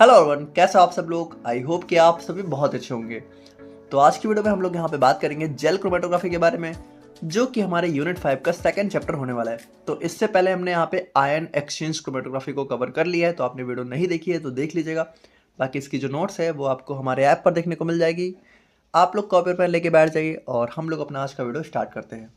Hello everyone, कैसे हो आप सब लोग। आई होप कि आप सभी बहुत अच्छे होंगे। तो आज की वीडियो में हम लोग यहाँ पे बात करेंगे जेल क्रोमेटोग्राफी के बारे में, जो कि हमारे यूनिट 5 का सेकंड चैप्टर होने वाला है। तो इससे पहले हमने यहाँ पे आयन एक्सचेंज क्रोमेटोग्राफी को कवर कर लिया है, तो आपने वीडियो नहीं देखी है तो देख लीजिएगा। बाकी इसकी जो नोट्स है वो आपको हमारे ऐप पर देखने को मिल जाएगी। आप लोग कॉपी पेन लेके बैठ जाइए और हम लोग अपना आज का वीडियो स्टार्ट करते हैं।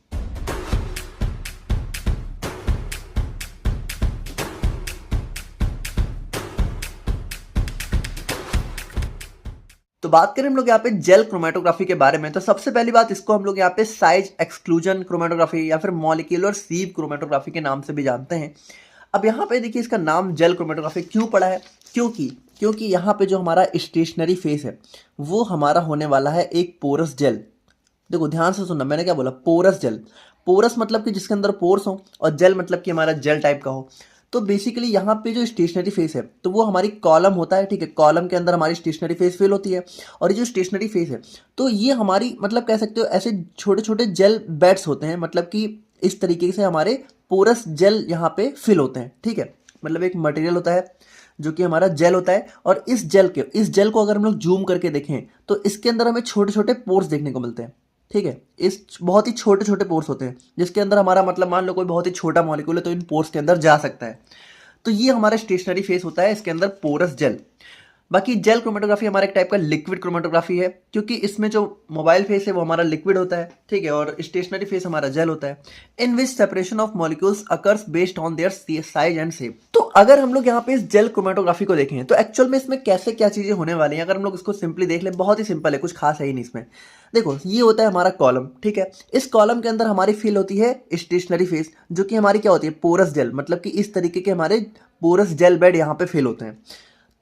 तो बात करें हम लोग यहाँ पे जेल क्रोमेटोग्राफी के बारे में, तो सबसे पहली बात इसको हम लोग यहाँ पे साइज एक्सक्लूजन क्रोमेटोग्राफी या फिर मॉलिक्यूलर सीव क्रोमेटोग्राफी के नाम से भी जानते हैं। अब यहाँ पे देखिए इसका नाम जेल क्रोमेटोग्राफी क्यों पड़ा है, क्योंकि क्योंकि यहाँ पे जो हमारा स्टेशनरी फेस है वो हमारा होने वाला है एक पोरस जेल। देखो ध्यान से सुनना, मैंने क्या बोला, पोरस जेल। पोरस मतलब कि जिसके अंदर पोर्स हो, और जेल मतलब कि हमारा जेल टाइप का हो। तो बेसिकली यहाँ पे जो स्टेशनरी फेस है तो वो हमारी कॉलम होता है, ठीक है। कॉलम के अंदर हमारी स्टेशनरी फेस फिल होती है, और ये जो स्टेशनरी फेस है तो ये हमारी मतलब कह सकते हो ऐसे छोटे छोटे जेल बेड्स होते हैं, मतलब कि इस तरीके से हमारे पोरस जेल यहाँ पे फिल होते हैं, ठीक है। मतलब एक मटेरियल होता है जो कि हमारा जेल होता है, और इस जेल को अगर हम लोग जूम करके देखें तो इसके अंदर हमें छोटे छोटे पोर्स देखने को मिलते हैं, ठीक है। इस बहुत ही छोटे छोटे पोर्स होते हैं जिसके अंदर हमारा मतलब मान लो कोई बहुत ही छोटा मॉलिक्यूल है तो इन पोर्स के अंदर जा सकता है। तो ये हमारा स्टेशनरी फेस होता है, इसके अंदर पोरस जेल। बाकी जेल क्रोमेटोग्राफी हमारा एक टाइप का लिक्विड क्रोमेटोग्राफी है, क्योंकि इसमें जो मोबाइल फेस है वो हमारा लिक्विड होता है, ठीक है, और स्टेशनरी फेस हमारा जेल होता है। In which separation of molecules occurs based on their size and shape. तो अगर हम लोग यहाँ पे इस जेल क्रोमेटोग्राफी को देखें तो एक्चुअल में इसमें कैसे क्या चीजें होने वाली हैं, अगर हम लोग इसको सिंपली देख लें, बहुत ही सिंपल है, कुछ खास है ही नहीं इसमें। देखो ये होता है हमारा कॉलम, ठीक है। इस कॉलम के अंदर हमारी फिल होती है स्टेशनरी फेस, जो कि हमारी क्या होती है, पोरस जेल। मतलब कि इस तरीके के हमारे पोरस जेल बेड यहाँ पे फिल होते हैं।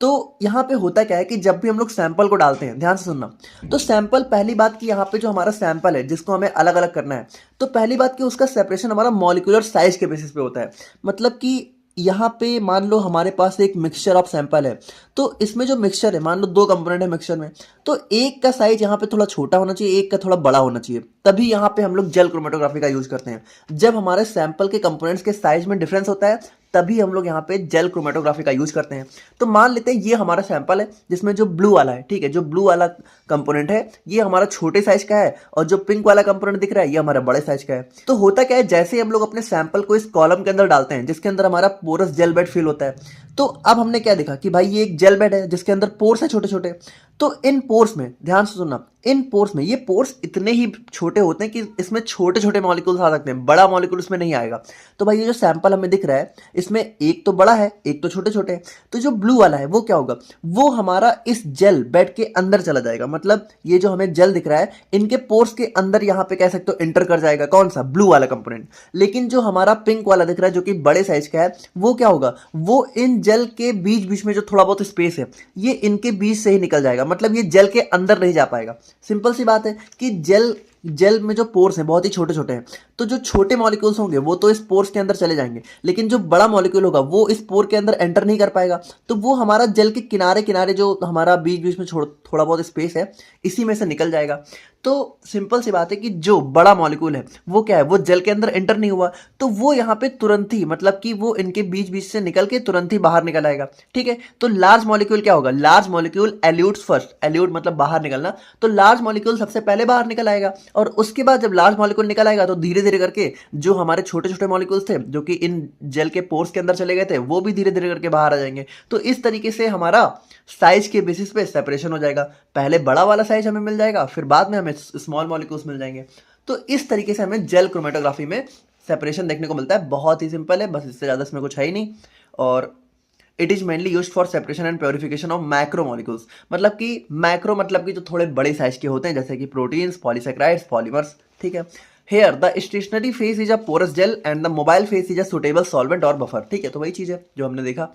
तो यहाँ पे होता क्या है कि जब भी हम लोग सैंपल को डालते हैं, ध्यान से सुनना, तो सैंपल, पहली बात कि यहाँ पे जो हमारा सैंपल है जिसको हमें अलग अलग करना है, तो पहली बात कि उसका सेपरेशन हमारा मॉलिक्यूलर साइज के बेसिस पे होता है। मतलब कि यहाँ पे मान लो हमारे पास एक मिक्सचर ऑफ सैंपल है, तो इसमें जो मिक्सचर है, मान लो दो कंपोनेंट है मिक्सचर में, तो एक का साइज यहाँ पे थोड़ा छोटा होना चाहिए, एक का थोड़ा बड़ा होना चाहिए, तभी यहाँ पे हम लोग जेल क्रोमेटोग्राफी का यूज करते हैं। जब हमारे सैंपल के कंपोनेंट्स के साइज में डिफरेंस होता है तभी हम लोग यहाँ पे जेल क्रोमेटोग्राफी का यूज करते हैं। तो मान लेते हैं ये हमारा सैंपल है जिसमें जो ब्लू वाला है, ठीक है, जो ब्लू वाला कंपोनेंट है ये हमारा छोटे साइज का है, और जो पिंक वाला कंपोनेंट दिख रहा है ये हमारा बड़े साइज का है। तो होता क्या है, जैसे ही हम लोग अपने सैंपल को इस कॉलम के अंदर डालते हैं जिसके अंदर हमारा पोरस जेल बेड फिल होता है, तो अब हमने क्या देखा कि भाई ये एक जेल बेड है जिसके अंदर पोर्स है छोटे छोटे। तो इन पोर्स में, ध्यान से सुनना, इन पोर्स में, ये पोर्स इतने ही छोटे होते हैं कि इसमें छोटे छोटे मॉलिक्यूल्स आ सकते हैं, बड़ा मॉलिक्यूल इसमें नहीं आएगा। तो भाई ये जो सैंपल हमें दिख रहा है इसमें एक तो बड़ा है एक तो छोटे छोटे हैं, तो जो ब्लू वाला है वो क्या होगा, वो हमारा इस जेल बेड के अंदर चला जाएगा। मतलब ये जो हमें जेल दिख रहा है इनके पोर्स के अंदर यहाँ पे कह सकते हो इंटर कर जाएगा, कौन सा, ब्लू वाला कंपोनेंट। लेकिन जो हमारा पिंक वाला दिख रहा है जो कि बड़े साइज का है, वो क्या होगा, वो इन जेल के बीच बीच में जो थोड़ा बहुत स्पेस है ये इनके बीच से ही निकल जाएगा। मतलब ये जेल के अंदर नहीं जा पाएगा। सिंपल सी बात है कि जेल में जो पोर्स हैं बहुत ही छोटे छोटे हैं, तो जो छोटे मॉलिक्यूल्स होंगे वो तो इस पोर्स के अंदर चले जाएंगे, लेकिन जो बड़ा मॉलिक्यूल होगा वो इस पोर के अंदर एंटर नहीं कर पाएगा। तो वो हमारा जेल के किनारे किनारे जो हमारा बीच बीच में थोड़ा बहुत स्पेस है इसी में से निकल जाएगा। तो सिंपल सी बात है कि जो बड़ा मॉलिक्यूल है वो क्या है, वो जेल के अंदर एंटर नहीं हुआ, तो वो यहाँ पे तुरंत ही, मतलब कि वो इनके बीच बीच से निकल के तुरंत ही बाहर निकल आएगा, ठीक है। तो लार्ज मॉलिक्यूल क्या होगा, लार्ज मॉलिक्यूल एल्यूट्स फर्स्ट, एल्यूट मतलब बाहर निकलना, तो लार्ज मॉलिक्यूल सबसे पहले बाहर निकल आएगा, और उसके बाद जब लार्ज मॉलिक्यूल निकल आएगा तो धीरे धीरे करके जो हमारे छोटे छोटे मॉलिक्यूल्स थे जो कि इन जेल के पोर्स के अंदर चले गए थे वो भी धीरे धीरे करके बाहर आ जाएंगे। तो इस तरीके से हमारा साइज के बेसिस पे सेपरेशन हो जाएगा। पहले बड़ा वाला साइज हमें मिल जाएगा, फिर बाद में हमें स्मॉल मॉलिक्यूल्स मिल जाएंगे। तो इस तरीके से हमें जेल क्रोमेटोग्राफी में सेपरेशन देखने को मिलता है। बहुत ही सिंपल है, बस इससे ज़्यादा इसमें कुछ है ही नहीं। और it is mainly use for separation and purification of macro molecules. मतलब कि मैक्रो मतलब कि जो थोड़े बड़े साइज के होते हैं, जैसे कि प्रोटीन्स, पॉलीसेकेराइड्स, पॉलीमर्स, ठीक है। Here the stationary phase is a porous gel and the mobile phase is a suitable solvent और बफर, ठीक है। तो वही चीज़ है जो हमने देखा।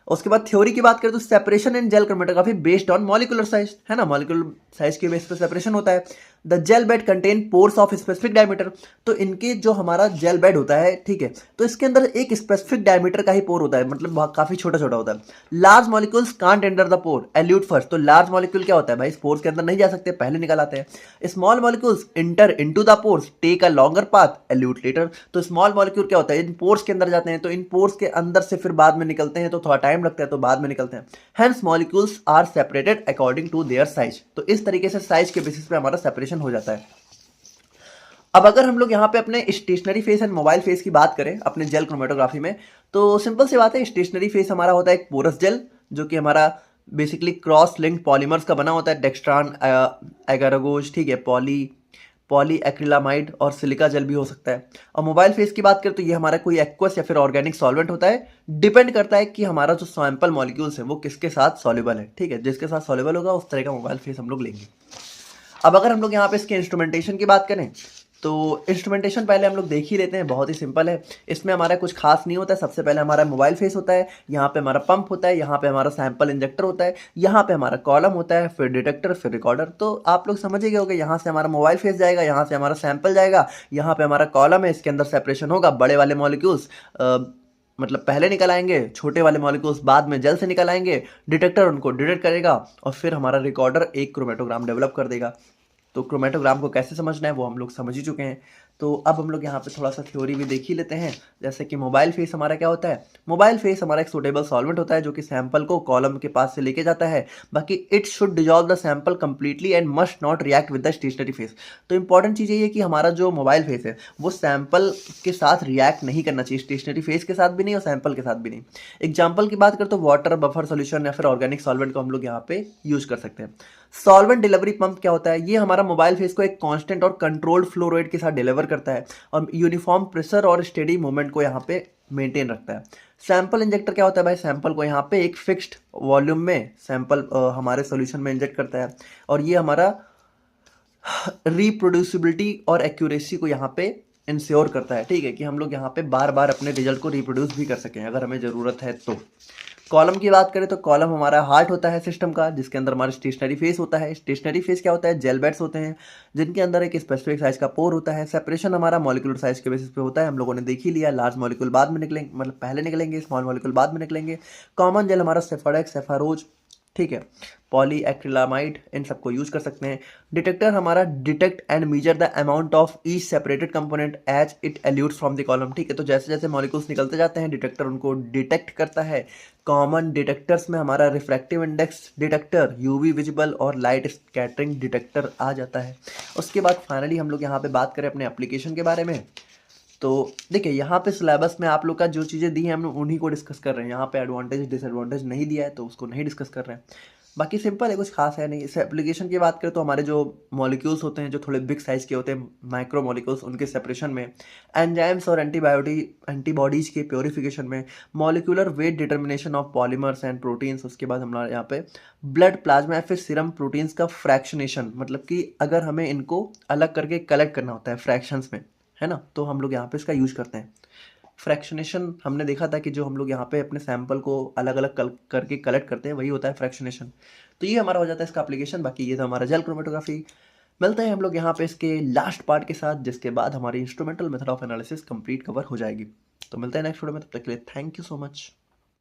उसके बाद थ्योरी की बात करें तो separation in gel chromatography based on molecular size, है ना, मॉलिक्यूलर साइज के बेस पर सेपरेशन होता है। The gel bed contain pores of specific diameter. तो इनके जो हमारा जेल बेड होता है, ठीक है, तो इसके अंदर एक स्पेसिफिक डायमीटर का ही पोर होता है, मतलब काफी छोटा छोटा होता है। Large molecules can't enter the pore, elute first. तो लार्ज मॉलिक्यूल क्या होता है भाई, इस पोर्स के अंदर नहीं जा सकते, पहले निकल आते हैं। Small molecules enter into the pores, take a longer path, elute later. तो स्मॉल मॉलिक्यूल क्या होता है, इन पोर्स के अंदर जाते हैं, तो इन पोर्स के अंदर से फिर बाद में निकलते हैं, तो थोड़ा टाइम लगता है, तो बाद में निकलते हैं। Hence molecules are separated according to their size. तो इस तरीके से साइज के बेसिस पे हमारा सेपरेशन हो जाता है। अब अगर हम लोग यहाँ पे अपने stationary phase and mobile phase की बात करें अपने जेल क्रोमेटोग्राफी में, तो सिंपल सी बात है, स्टेशनरी फेस हमारा होता है एक पोरस जेल, जो कि हमारा बेसिकली क्रॉस लिंक्ड पॉलीमर्स का बना होता है, डेक्स्ट्रान, एगारोगोज, ठीक है, पॉली एक्रिलामाइड और सिलिका जेल भी हो सकता है। और मोबाइल फेस की बात करें तो ये हमारा कोई एक्वस या फिर ऑर्गेनिक सॉल्वेंट होता है, डिपेंड करता है कि हमारा जो सैंपल मॉलिक्यूल्स है वो किसके साथ सॉल्युबल है, ठीक है, जिसके साथ सॉल्युबल होगा उस तरह का मोबाइल फेस हम लोग लेंगे। अब अगर हम लोग यहाँ पे इसके इंस्ट्रूमेंटेशन की बात करें, तो इंस्ट्रूमेंटेशन पहले हम लोग देख ही लेते हैं, बहुत ही सिंपल है, इसमें हमारा कुछ खास नहीं होता है। सबसे पहले हमारा मोबाइल फेस होता है, यहाँ पे हमारा पंप होता है, यहाँ पे हमारा सैंपल इंजेक्टर होता है, यहाँ पे हमारा कॉलम होता है, फिर डिटेक्टर, फिर रिकॉर्डर। तो आप लोग समझ ही गए होंगे, यहाँ से हमारा मोबाइल फेस जाएगा, यहाँ से हमारा सैंपल जाएगा, यहाँ पे हमारा कॉलम है, इसके अंदर सेपरेशन होगा, बड़े वाले मॉलिक्यूल्स मतलब पहले निकल आएंगे, छोटे वाले मॉलिक्यूल्स बाद में जल्द से निकल आएंगे, डिटेक्टर उनको डिटेक्ट करेगा, और फिर हमारा रिकॉर्डर एक क्रोमेटोग्राम डेवलप कर देगा। तो क्रोमेटोग्राम को कैसे समझना है वो हम लोग समझ ही चुके हैं। तो अब हम लोग यहाँ पे थोड़ा सा थ्योरी भी देख ही लेते हैं। जैसे कि मोबाइल फेस हमारा क्या होता है, मोबाइल फेस हमारा एक सूटेबल सॉल्वेंट होता है जो कि सैंपल को कॉलम के पास से लेके जाता है। बाकी it should dissolve the sample completely and must not react with the stationary phase. तो इंपॉर्टेंट चीज़ ये है कि हमारा जो मोबाइल फेस है वो सैंपल के साथ रिएक्ट नहीं करना चाहिए, स्टेशनरी फेस के साथ भी नहीं और सैंपल के साथ भी नहीं। एग्जाम्पल की बात करें तो वाटर, बफर सोल्यूशन या फिर ऑर्गेनिक सॉल्वेंट को हम लोग यहाँ पे यूज कर सकते हैं। सॉल्वेंट डिलीवरी पंप क्या होता है, ये हमारा मोबाइल फेस को एक कांस्टेंट और कंट्रोल्ड फ्लो रेट के साथ डिलीवर करता है और यूनिफॉर्म प्रेशर और स्टेडी मूवमेंट को यहाँ पे मेंटेन रखता है। सैंपल इंजेक्टर क्या होता है भाई, सैंपल को यहाँ पे एक फिक्स्ड वॉल्यूम में सैंपल हमारे सॉल्यूशन में इंजेक्ट करता है और ये हमारा रिप्रोड्यूसिबिलिटी और एक्यूरेसी को यहाँ पे इंश्योर करता है, ठीक है, कि हम लोग यहाँ पे बार बार अपने रिजल्ट को रिप्रोड्यूस भी कर सकें अगर हमें ज़रूरत है तो। कॉलम की बात करें तो कॉलम हमारा हार्ट होता है सिस्टम का, जिसके अंदर हमारा स्टेशनरी फेस होता है। स्टेशनरी फेस क्या होता है, जेल बेड्स होते हैं जिनके अंदर एक स्पेसिफिक साइज का पोर होता है। सेपरेशन हमारा मॉलिक्यूलर साइज के बेसिस पे होता है, हम लोगों ने देख ही लिया, लार्ज मॉलिक्यूल बाद में निकलेंगे, मतलब पहले निकलेंगे, स्मॉल मॉलिक्यूल बाद में निकलेंगे। कॉमन जेल हमारा सेफाडेक्स, सेफारोज, ठीक है, पॉली एक्रिलामाइड, इन सबको यूज कर सकते हैं। डिटेक्टर हमारा detect and measure the amount of each separated component as it elutes from the column, ठीक है, तो जैसे जैसे मॉलिक्यूल्स निकलते जाते हैं डिटेक्टर उनको डिटेक्ट करता है। कॉमन डिटेक्टर्स में हमारा refractive index detector, UV visible और लाइट स्कैटरिंग डिटेक्टर आ जाता है। उसके बाद फाइनली हम लोग यहाँ पे बात करें अपने एप्लीकेशन के बारे में, तो देखिए यहाँ पे सिलेबस में आप लोग का जो चीज़ें दी हैं हम उन्हीं को डिस्कस कर रहे हैं। यहाँ पे एडवांटेज डिसएडवांटेज नहीं दिया है तो उसको नहीं डिस्कस कर रहे हैं। बाकी सिंपल है, कुछ खास है नहीं। इस एप्लीकेशन की बात करें तो हमारे जो मॉलिक्यूल्स होते हैं जो थोड़े बिग साइज़ के होते हैं, माइक्रो मॉलिक्यूल्स, उनके सेपरेशन में, एंजाइम्स और एंटीबॉडीज़ के प्योरीफिकेशन में, molecular weight determination of polymers and proteins. उसके बाद हमारे यहाँ पे ब्लड प्लाज्मा या फिर सीरम प्रोटीन्स का फ्रैक्शनेशन, मतलब कि अगर हमें इनको अलग करके कलेक्ट करना होता है फ्रैक्शंस में, है ना, तो हम लोग यहाँ पे इसका यूज करते हैं। फ्रैक्शनेशन हमने देखा था कि जो हम लोग यहाँ पे अपने सैंपल को अलग अलग करके कलेक्ट करते हैं वही होता है फ्रैक्शनेशन। तो ये हमारा हो जाता है इसका एप्लीकेशन। बाकी ये था हमारा जेल क्रोमेटोग्राफी। मिलते हैं हम लोग यहाँ पे इसके लास्ट पार्ट के साथ, जिसके बाद हमारी instrumental method of analysis complete cover हो जाएगी। तो मिलते हैं नेक्स्ट वीडियो में, तब तक के लिए थैंक यू सो मच।